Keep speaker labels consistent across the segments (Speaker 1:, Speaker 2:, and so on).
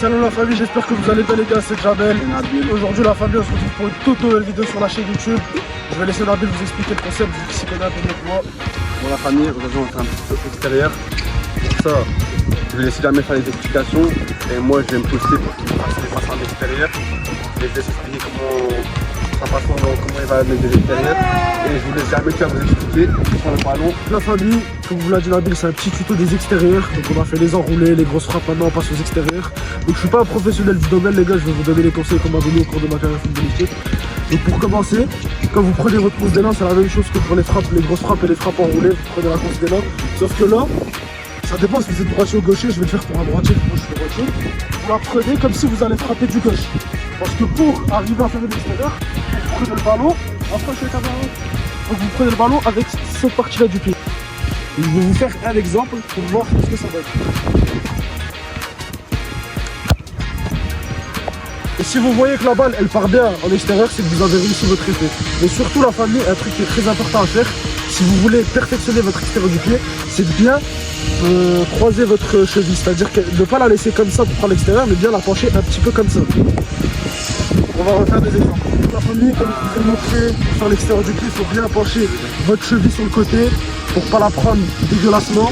Speaker 1: Salut la famille, j'espère que vous allez bien les gars, c'est Jamel. Aujourd'hui la famille, on se retrouve pour une toute nouvelle vidéo sur la chaîne YouTube. Je vais laisser Nabil vous expliquer le concept, vu qu'il s'y connaît un peu mieux que moi.
Speaker 2: Bon la famille, aujourd'hui on fait un petit peu extérieur. Pour ça, je vais laisser Jamel faire les explications. Et moi je vais me poster pour qu'il fasse les passes en extérieur. Et je vais expliquer comment il va mettre des extérieurs. Et je vous laisse Jamel qui va vous expliquer sur le ballon.
Speaker 1: La famille, comme vous l'a dit Nabil, c'est un petit tuto des extérieurs. Donc on a fait les enroulés, les grosses frappes, maintenant on passe aux extérieurs. Donc je suis pas un professionnel du domaine les gars, je vais vous donner les conseils qu'on m'a donné au cours de ma carrière footballistique. Donc pour commencer, quand vous prenez votre course d'élan, c'est la même chose que pour les frappes, les grosses frappes et les frappes enroulées, vous prenez la course d'élan. Sauf que là, ça dépend si vous êtes droitier ou gaucher, je vais le faire pour un droitier, moi je suis droitier. Vous la prenez comme si vous allez frapper du gauche. Parce que pour arriver à faire l'extérieur, vous prenez le ballon, approchez la caméra. Donc vous prenez le ballon avec cette partie-là du pied. Et je vais vous faire un exemple pour voir ce que ça donne. Et si vous voyez que la balle elle part bien en extérieur, c'est que vous avez réussi votre effet. Et surtout la famille, un truc qui est très important à faire, si vous voulez perfectionner votre extérieur du pied, c'est de bien croiser votre cheville. C'est-à-dire de ne pas la laisser comme ça pour prendre l'extérieur, mais bien la pencher un petit peu comme ça. On va refaire des exemples. La famille, comme je vous ai montré sur l'extérieur du pied, il faut bien pencher votre cheville sur le côté pour ne pas la prendre dégueulassement.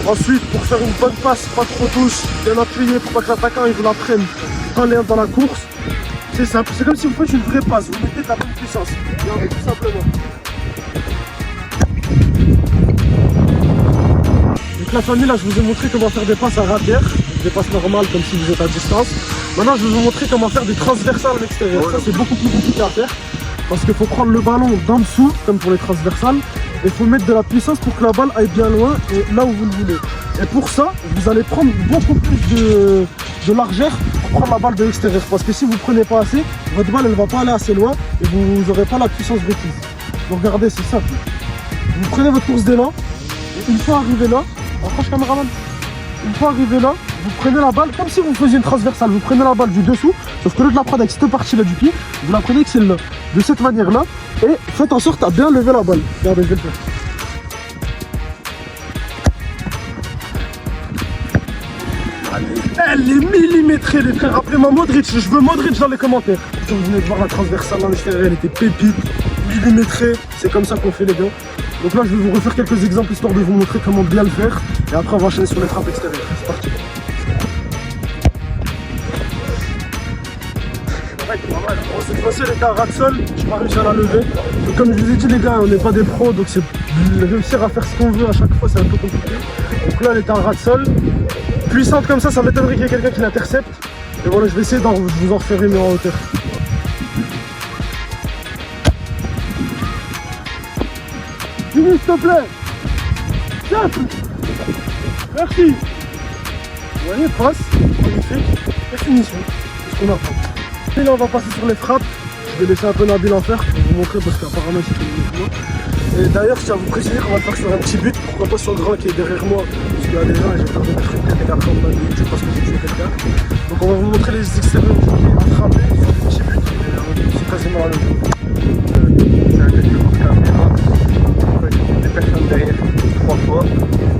Speaker 1: Ensuite, pour faire une bonne passe, pas trop douce, bien appuyée pour pas que l'attaquant il vous la prenne quand il est dans la course. C'est simple, c'est comme si vous faites une vraie passe, vous mettez de la bonne puissance. Regardez, tout simplement. Donc la famille, là je vous ai montré comment faire des passes à radiaire, des passes normales comme si vous êtes à distance. Maintenant je vais vous montrer comment faire des transversales à l'extérieur. Ça c'est beaucoup plus compliqué à faire parce qu'il faut prendre le ballon d'en dessous comme pour les transversales et il faut mettre de la puissance pour que la balle aille bien loin et là où vous le voulez. Et pour ça vous allez prendre beaucoup plus de largeur pour prendre la balle de l'extérieur parce que si vous ne prenez pas assez, votre balle elle ne va pas aller assez loin et vous n'aurez pas la puissance requise. Donc regardez, c'est simple. Vous prenez votre course d'élan et une fois arrivé là, approche caméraman. Une fois arrivé là, vous prenez la balle comme si vous faisiez une transversale. Vous prenez la balle du dessous, sauf que au lieu de la prendre avec cette partie-là du pied, vous la prenez avec celle-là. De cette manière-là, et faites en sorte à bien lever la balle. Regardez, je vais le faire. Elle est millimétrée les frères. Rappelez-moi Modric, je veux Modric dans les commentaires. Comme vous venez de voir la transversale dans l'extérieur, elle était pépite, millimétrée. C'est comme ça qu'on fait les gars. Donc là je vais vous refaire quelques exemples histoire de vous montrer comment bien le faire. Et après on va enchaîner sur les frappes extérieures. C'est parti. Bon, cette fois-ci elle était à ras de sol, je n'ai pas réussi à la lever. Donc, comme je vous ai dit les gars, on n'est pas des pros, donc c'est réussir à faire ce qu'on veut à chaque fois c'est un peu compliqué. Donc là elle était à ras de sol. Puissante comme ça m'étonnerait qu'il y ait quelqu'un qui l'intercepte. Et voilà, je vais essayer je vous en refaire une en hauteur. Fini s'il te plaît. Simple. Merci. Vous voyez, passe, magnifique, et finition. C'est ce qu'on apprend. Et là on va passer sur les frappes. Je vais laisser un peu Nabil en faire pour vous montrer parce qu'apparemment c'est mieux que moi. Et d'ailleurs je tiens à vous préciser qu'on va le faire sur un petit but, pourquoi pas sur le grand qui est derrière moi. Parce qu'il y a des gens et j'ai peur de mettre quelqu'un après on va je pense que j'ai tué quelqu'un. Donc on va vous montrer les extérieurs à frapper sur des petits buts et c'est quasiment la même chose.
Speaker 2: C'est un calcul pour caméra. Des personnes derrière 3 fois.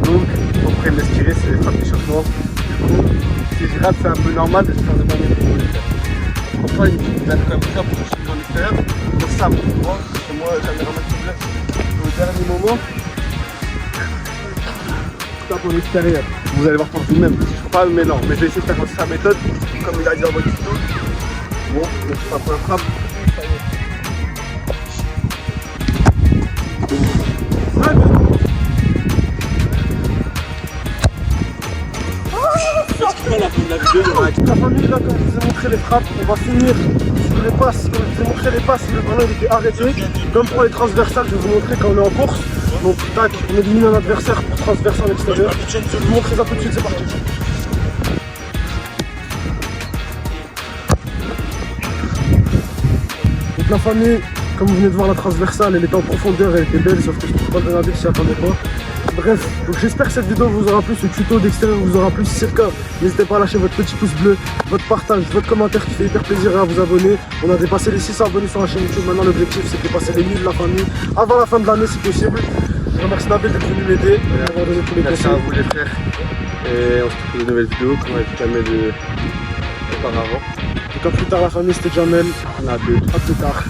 Speaker 2: Donc il faut après me laisser tirer, c'est les frappes d'échauffement. Du coup, si je rate c'est un peu normal de faire des manières pour le faire. Pourquoi il a quand même très pour chercher dans l'extérieur. Donc ça, moi, c'est moi, caméraman qui me laisse. Au dernier moment, tape en extérieur. Vous allez voir pour vous-même. Je ne ferai pas mais non, mais je vais essayer de faire sa méthode, comme il a dit dans votre tuto. Bon, je fais un peu frappe.
Speaker 1: La famille là, comme je vous ai montré les frappes, on va finir sur les passes. Comme je vous ai montré les passes, le ballon il était arrêté. Comme pour les transversales, je vais vous montrer quand on est en course. Donc tac, on élimine un adversaire pour transversal à l'extérieur. Je vais vous montrer ça tout de suite, c'est parti. Donc la famille, comme vous venez de voir la transversale, elle était en profondeur, elle était belle, sauf que je ne trouve pas de Nabil s'y attendait pas. Bref, donc j'espère que cette vidéo vous aura plu, ce tuto d'extérieur vous aura plu. Si c'est le cas, n'hésitez pas à lâcher votre petit pouce bleu, votre partage, votre commentaire qui fait hyper plaisir et à vous abonner. On a dépassé les 600 abonnés sur la chaîne YouTube. Maintenant l'objectif c'est de dépasser les 1000 de la famille avant la fin de l'année si possible. Je remercie Nabil d'être venu m'aider et d'avoir donné tous les conseils.
Speaker 2: Merci à vous les frères. Et on se retrouve pour de nouvelles vidéos. Comme on a dit, auparavant.
Speaker 1: Donc à plus tard la famille, c'était Jamel.
Speaker 2: La deux.
Speaker 1: À plus tard.